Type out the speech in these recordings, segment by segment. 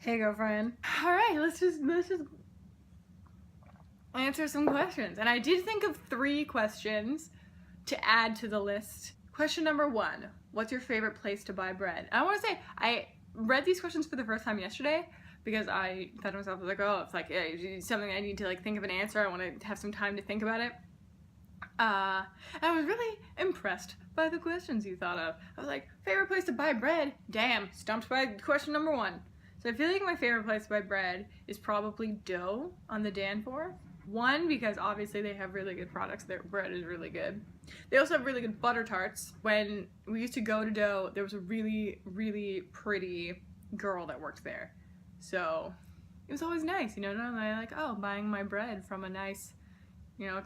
Hey girlfriend. All right, let's just answer some questions. And I did think of 3 questions to add to the list. Question number 1, what's your favorite place to buy bread? I want to say I read these questions for the first time yesterday because I thought to myself, I was like, oh, it's like something I need to think of an answer. I want to have some time to think about it. And I was really impressed by the questions you thought of. I was like, favorite place to buy bread? Damn, stumped by question number 1. So I feel like my favorite place to buy bread is probably Dough on the Danforth. 1, because obviously they have really good products. Their bread is really good. They also have really good butter tarts. When we used to go to Dough, there was a really, really pretty girl that worked there. So it was always nice, you know, not only like, oh, buying my bread from a nice, you know,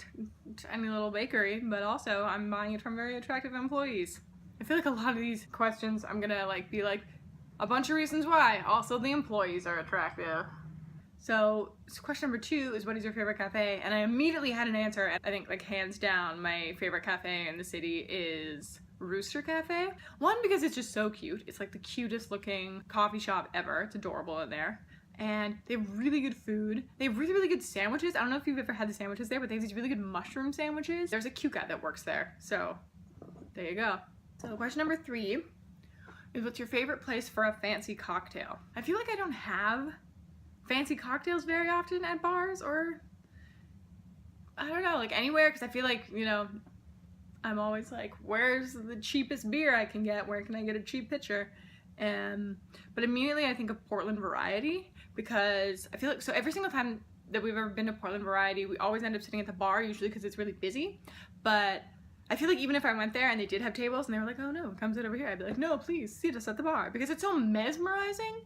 tiny little bakery, but also I'm buying it from very attractive employees. I feel like a lot of these questions I'm gonna be like, a bunch of reasons why. Also, the employees are attractive. So question number 2 is, what is your favorite cafe? And I immediately had an answer. I think hands down my favorite cafe in the city is Rooster Cafe. 1, because it's just so cute. It's like the cutest looking coffee shop ever. It's adorable in there. And they have really good food. They have really, really good sandwiches. I don't know if you've ever had the sandwiches there, but they have these really good mushroom sandwiches. There's a cute guy that works there. So there you go. So question number 3 is, what's your favorite place for a fancy cocktail? I feel like I don't have fancy cocktails very often at bars, or I don't know, anywhere, because I feel like, you know, I'm always like, where's the cheapest beer I can get? Where can I get a cheap pitcher? But immediately I think of Portland Variety, because I feel like, so every single time that we've ever been to Portland Variety, we always end up sitting at the bar, usually because it's really busy. But I feel like even if I went there and they did have tables and they were like, oh no, come sit over here, I'd be like, no, please, seat us at the bar. Because it's so mesmerizing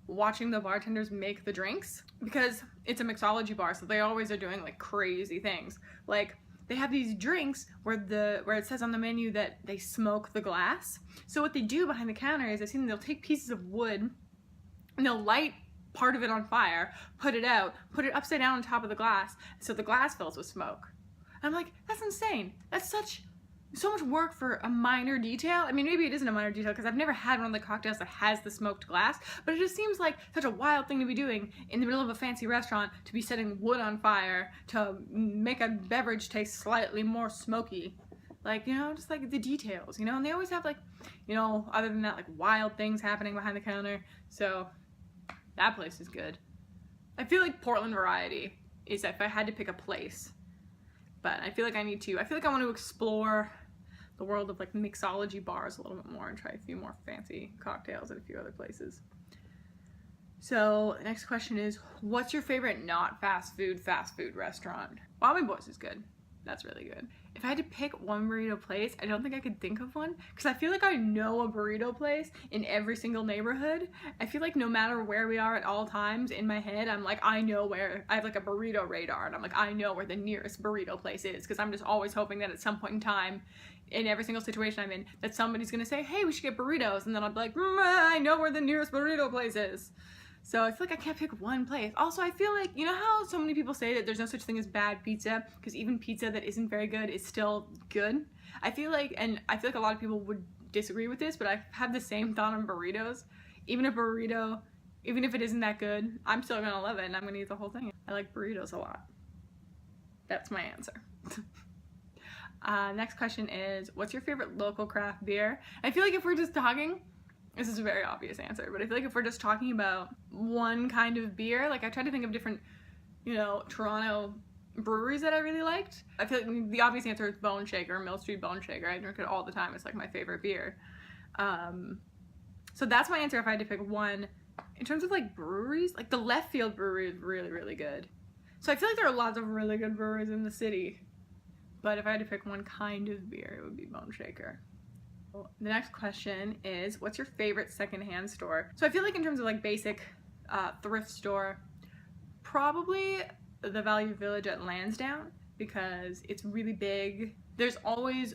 watching the bartenders make the drinks, because it's a mixology bar, so they always are doing crazy things. They have these drinks where it says on the menu that they smoke the glass. So what they do behind the counter is, I've seen they'll take pieces of wood and they'll light part of it on fire, put it out, put it upside down on top of the glass, so the glass fills with smoke. I'm like, that's insane. That's so much work for a minor detail. I mean, maybe it isn't a minor detail because I've never had one of the cocktails that has the smoked glass, but it just seems like such a wild thing to be doing in the middle of a fancy restaurant, to be setting wood on fire to make a beverage taste slightly more smoky. You know, just the details, you know, and they always have you know, other than that, wild things happening behind the counter. So that place is good. I feel like Portland Variety is if I had to pick a place. But I feel like I need to. I feel like I want to explore the world of mixology bars a little bit more and try a few more fancy cocktails at a few other places. So the next question is, what's your favorite not fast food restaurant? Bobby Boy's is good. That's really good. If I had to pick one burrito place, I don't think I could think of one, because I feel like I know a burrito place in every single neighborhood. I feel like no matter where we are at all times, in my head, I'm like, I know where, I have a burrito radar, and I'm like, I know where the nearest burrito place is, because I'm just always hoping that at some point in time, in every single situation I'm in, that somebody's gonna say, hey, we should get burritos, and then I'll be like, I know where the nearest burrito place is. So I feel like I can't pick one place. Also, I feel like, you know how so many people say that there's no such thing as bad pizza, because even pizza that isn't very good is still good? I feel like a lot of people would disagree with this, but I have the same thought on burritos. Even a burrito, even if it isn't that good, I'm still gonna love it and I'm gonna eat the whole thing. I like burritos a lot. That's my answer. Next question is, what's your favorite local craft beer? I feel like if we're just talking, this is a very obvious answer, but I feel like if we're just talking about one kind of beer, I tried to think of different, you know, Toronto breweries that I really liked. I feel like the obvious answer is Bone Shaker, Mill Street Bone Shaker. I drink it all the time. It's my favorite beer. So that's my answer if I had to pick one. In terms of breweries, the Left Field Brewery is really, really good. So I feel like there are lots of really good breweries in the city, but if I had to pick one kind of beer, it would be Bone Shaker. The next question is, what's your favorite secondhand store? So I feel like in terms of basic thrift store, probably the Value Village at Lansdowne, because it's really big. There's always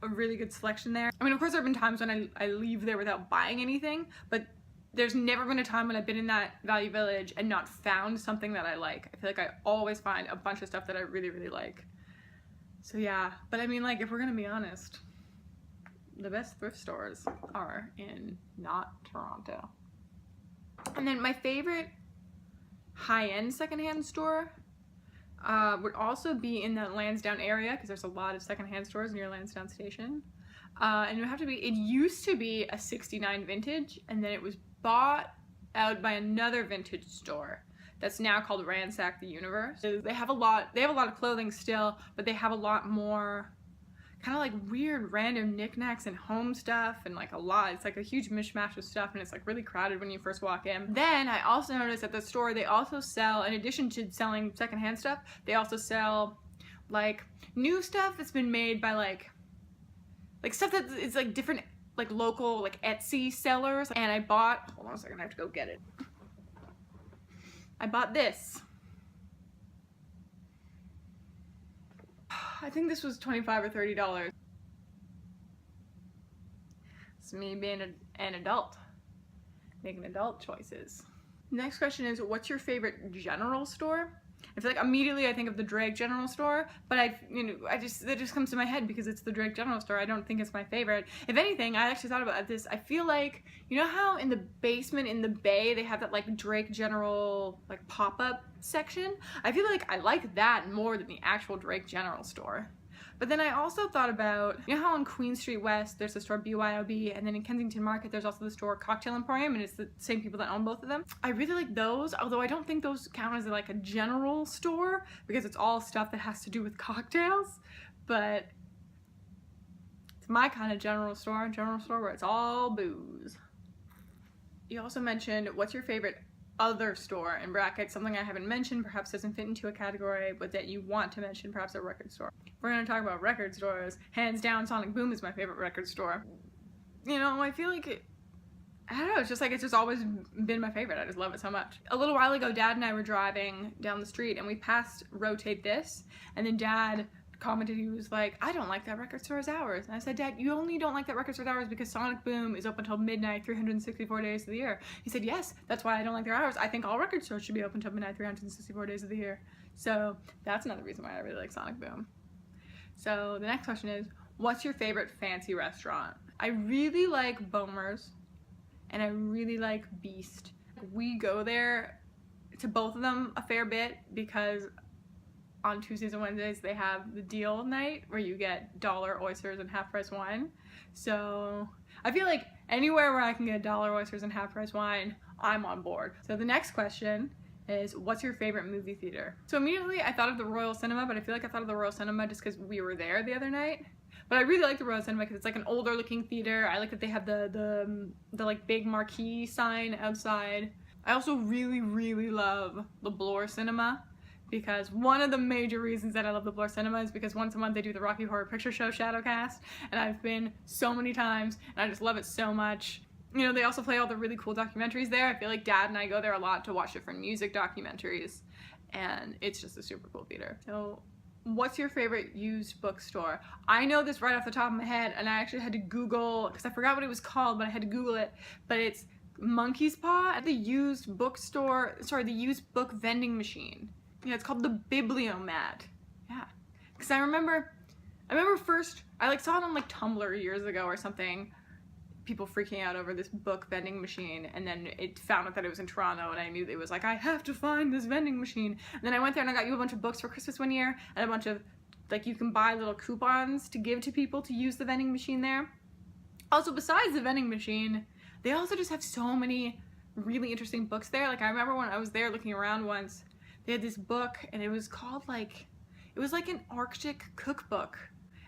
a really good selection there. I mean, of course there have been times when I leave there without buying anything, but there's never been a time when I've been in that Value Village and not found something that I like. I feel like I always find a bunch of stuff that I really, really like. So yeah, but I mean, if we're gonna be honest, the best thrift stores are in not Toronto. And then my favorite high-end secondhand store would also be in the Lansdowne area, because there's a lot of secondhand stores near Lansdowne Station. And it would have to be, it used to be a 69 vintage, and then it was bought out by another vintage store that's now called Ransack the Universe. They have a lot of clothing still, but they have a lot more kind of like weird random knickknacks and home stuff, and like it's like a huge mishmash of stuff, and it's like really crowded when you first walk in. Then I also noticed at the store they also sell, in addition to selling secondhand stuff, they also sell like new stuff that's been made by like stuff that is like different, like local like Etsy sellers. And I bought, hold on a second, I have to go get it. I bought this. I think this was $25 or $30. It's me being an adult, making adult choices. Next question is, what's your favorite general store? I feel like immediately I think of the Drake General Store, but that just comes to my head because it's the Drake General Store. I don't think it's my favorite. If anything, I actually thought about this. I feel like, you know how in the basement in the Bay they have that like Drake General like pop-up section? I feel like I like that more than the actual Drake General Store. But then I also thought about, you know how on Queen Street West there's the store BYOB, and then in Kensington Market there's also the store Cocktail Emporium, and it's the same people that own both of them. I really like those, although I don't think those count as like a general store because it's all stuff that has to do with cocktails, but it's my kind of general store where it's all booze. You also mentioned, what's your favorite other store, in brackets, something I haven't mentioned, perhaps doesn't fit into a category, but that you want to mention, perhaps a record store. If we're going to talk about record stores, hands down Sonic Boom is my favorite record store. You know, I feel like I don't know, it's just always been my favorite. I just love it so much. A little while ago, Dad and I were driving down the street and we passed Rotate This, and then Dad commented, he was like, I don't like that record store's hours. And I said, Dad, you only don't like that record store's hours because Sonic Boom is open till midnight 364 days of the year. He said, yes, that's why I don't like their hours. I think all record stores should be open till midnight 364 days of the year. So that's another reason why I really like Sonic Boom. So the next question is, what's your favorite fancy restaurant? I really like Bomer's and I really like Beast. We go there to both of them a fair bit because on Tuesdays and Wednesdays they have the deal night where you get $1 oysters and half-price wine. So I feel like anywhere where I can get $1 oysters and half-price wine, I'm on board. So the next question is, what's your favorite movie theater? So immediately I thought of the Royal Cinema, but I feel like I thought of the Royal Cinema just because we were there the other night. But I really like the Royal Cinema because it's like an older looking theater. I like that they have the like big marquee sign outside. I also really love the Bloor Cinema, because one of the major reasons that I love the Bloor Cinema is because once a month they do the Rocky Horror Picture Show Shadowcast, and I've been so many times and I just love it so much. You know, they also play all the really cool documentaries there. I feel like Dad and I go there a lot to watch different music documentaries, and it's just a super cool theater. So what's your favorite used bookstore? I know this right off the top of my head, and I actually had to Google, because I forgot what it was called, but I had to Google it, but it's Monkey's Paw, the used bookstore, sorry, the used book vending machine. Yeah, it's called the Bibliomat. Yeah, because I remember first, I like saw it on like Tumblr years ago or something, people freaking out over this book vending machine, and then it found out that it was in Toronto, and I knew it was like, I have to find this vending machine. And then I went there and I got you a bunch of books for Christmas one year, and a bunch of, like, you can buy little coupons to give to people to use the vending machine there. Also, besides the vending machine, they also just have so many really interesting books there. Like, I remember when I was there looking around once, they had this book, and it was called like, it was like an Arctic cookbook,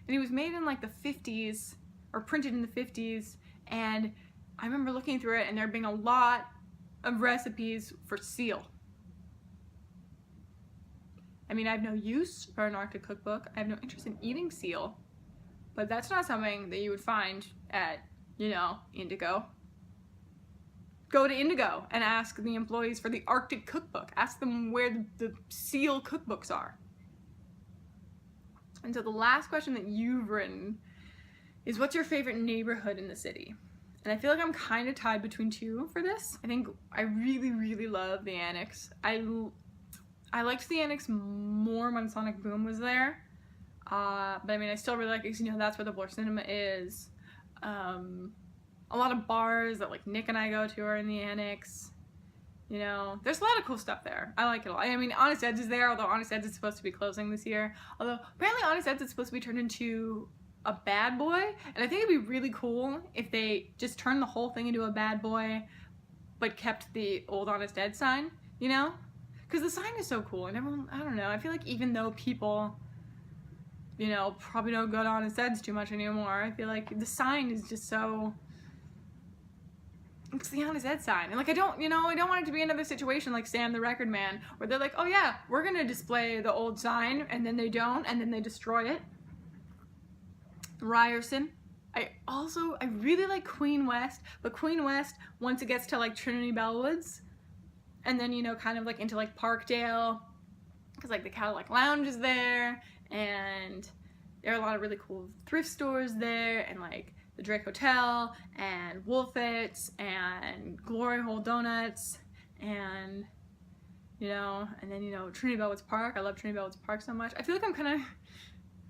and it was made in like the 50s, or printed in the 50s, and I remember looking through it and there being a lot of recipes for seal. I mean, I have no use for an Arctic cookbook. I have no interest in eating seal, but that's not something that you would find at, you know, Indigo. Go to Indigo and ask the employees for the Arctic cookbook. Ask them where the seal cookbooks are. And so the last question that you've written is, what's your favorite neighborhood in the city? And I feel like I'm kind of tied between two for this. I think I really love the Annex. I liked the Annex more when Sonic Boom was there. But I mean, I still really like it because, you know, that's where the Bloor Cinema is. A lot of bars that like Nick and I go to are in the Annex. You know, there's a lot of cool stuff there. I like it a lot. I mean, Honest Ed's is there, although Honest Ed's is supposed to be closing this year. Although, apparently Honest Ed's is supposed to be turned into a Bad Boy. And I think it'd be really cool if they just turned the whole thing into a Bad Boy, but kept the old Honest Ed sign, you know? Because the sign is so cool, and everyone, I don't know, I feel like even though people, you know, probably don't go to Honest Ed's too much anymore, I feel like the sign is just so... It's the Honest Ed sign. And like, I don't want it to be another situation like Sam the Record Man, where they're like, oh yeah, we're gonna display the old sign, and then they don't, and then they destroy it. Ryerson. I really like Queen West, but Queen West, once it gets to like Trinity Bellwoods, and then, you know, kind of like into like Parkdale, because like the Cadillac Lounge is there, and there are a lot of really cool thrift stores there, and like the Drake Hotel, and Wolfett's, and Glory Hole Donuts, and, you know, and then, you know, Trinity Bellwoods Park. I love Trinity Bellwoods Park so much. I feel like I'm kind of,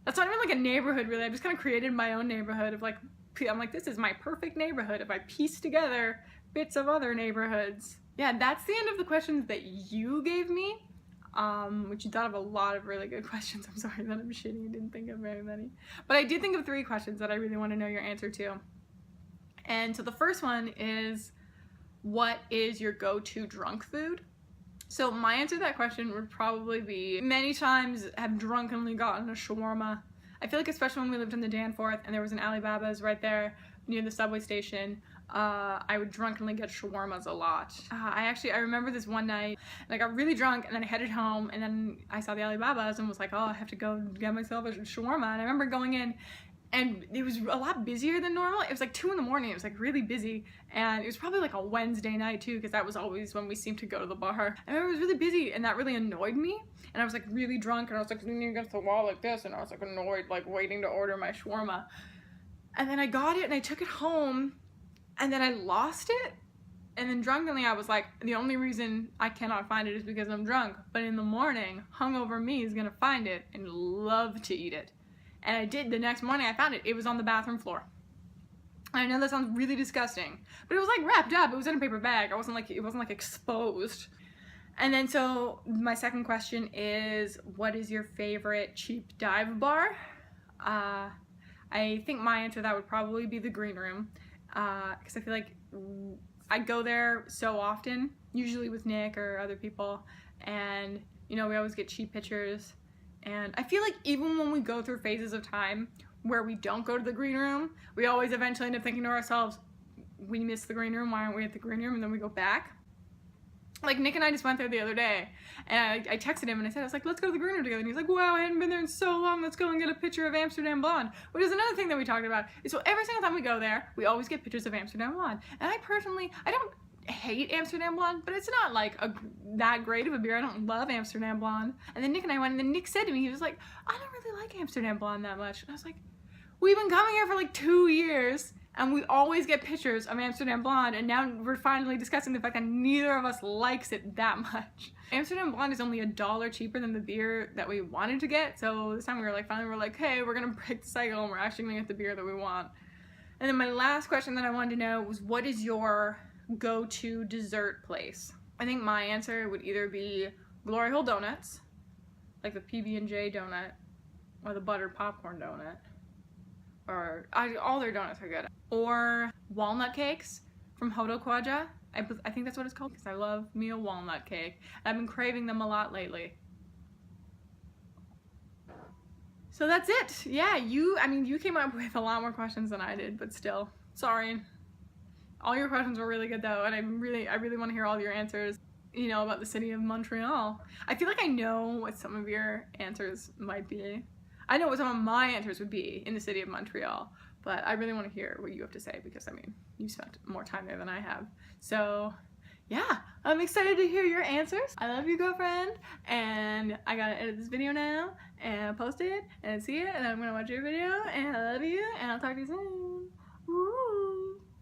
that's not even like a neighborhood really, I've just kind of created my own neighborhood of like, I'm like, this is my perfect neighborhood if I piece together bits of other neighborhoods. Yeah, that's the end of the questions that you gave me. Which you thought of a lot of really good questions. I'm sorry that I'm shitty and didn't think of very many. But I did think of 3 questions that I really want to know your answer to. And so the first one is, what is your go-to drunk food? So my answer to that question would probably be, many times have drunkenly gotten a shawarma. I feel like especially when we lived in the Danforth and there was an Alibaba's right there near the subway station, I would drunkenly get shawarmas a lot. I remember this one night, and I got really drunk, and then I headed home, and then I saw the Alibaba's and was like, oh, I have to go get myself a shawarma. And I remember going in, and it was a lot busier than normal. It was like 2 in the morning. It was like really busy, and it was probably like a Wednesday night too, because that was always when we seemed to go to the bar. I remember it was really busy, and that really annoyed me. And I was like really drunk, and I was like leaning against the wall like this, and I was like annoyed, like waiting to order my shawarma. And then I got it, and I took it home, and then I lost it. And then drunkenly I was like, the only reason I cannot find it is because I'm drunk. But in the morning, hungover me is gonna find it and love to eat it. And I did. The next morning I found it. It was on the bathroom floor. I know that sounds really disgusting, but it was like wrapped up. It was in a paper bag. It wasn't like exposed. And then so my second question is, what is your favorite cheap dive bar? I think my answer to that would probably be the Green Room, because I feel like I go there so often, usually with Nick or other people, and you know, we always get cheap pictures. And I feel like even when we go through phases of time where we don't go to the Green Room, we always eventually end up thinking to ourselves, we missed the Green Room, why aren't we at the Green Room? And then we go back. Like, Nick and I just went there the other day, and I texted him and I was like, let's go to the Green Room together. And he's like, wow, I hadn't been there in so long, let's go and get a picture of Amsterdam Blonde. Which is another thing that we talked about. So every single time we go there, we always get pictures of Amsterdam Blonde. And I personally, I don't hate Amsterdam Blonde, but it's not like that great of a beer. I don't love Amsterdam Blonde. And then Nick and I went, and then Nick said to me, he was like, I don't really like Amsterdam Blonde that much. And I was like, we've been coming here for like 2 years, and we always get pictures of Amsterdam Blonde, and now we're finally discussing the fact that neither of us likes it that much. Amsterdam Blonde is only $1 cheaper than the beer that we wanted to get, so this time we were like, finally we're like, hey, we're gonna break the cycle and we're actually gonna get the beer that we want. And then my last question that I wanted to know was, what is your go-to dessert place? I think my answer would either be Glory Hole Donuts, like the PB&J donut, or the buttered popcorn donut. All their donuts are good. Or walnut cakes from Hodo Kwaja. I think that's what it's called, because I love me a walnut cake. I've been craving them a lot lately. So that's it. Yeah, you came up with a lot more questions than I did, but still, sorry. All your questions were really good though, and I really want to hear all of your answers, you know, about the city of Montreal. I feel like I know what some of your answers might be. I know what some of my answers would be in the city of Montreal, but I really want to hear what you have to say, because I mean, you spent more time there than I have. So yeah, I'm excited to hear your answers. I love you, girlfriend, and I gotta edit this video now and post it and see it, and I'm gonna watch your video, and I love you, and I'll talk to you soon.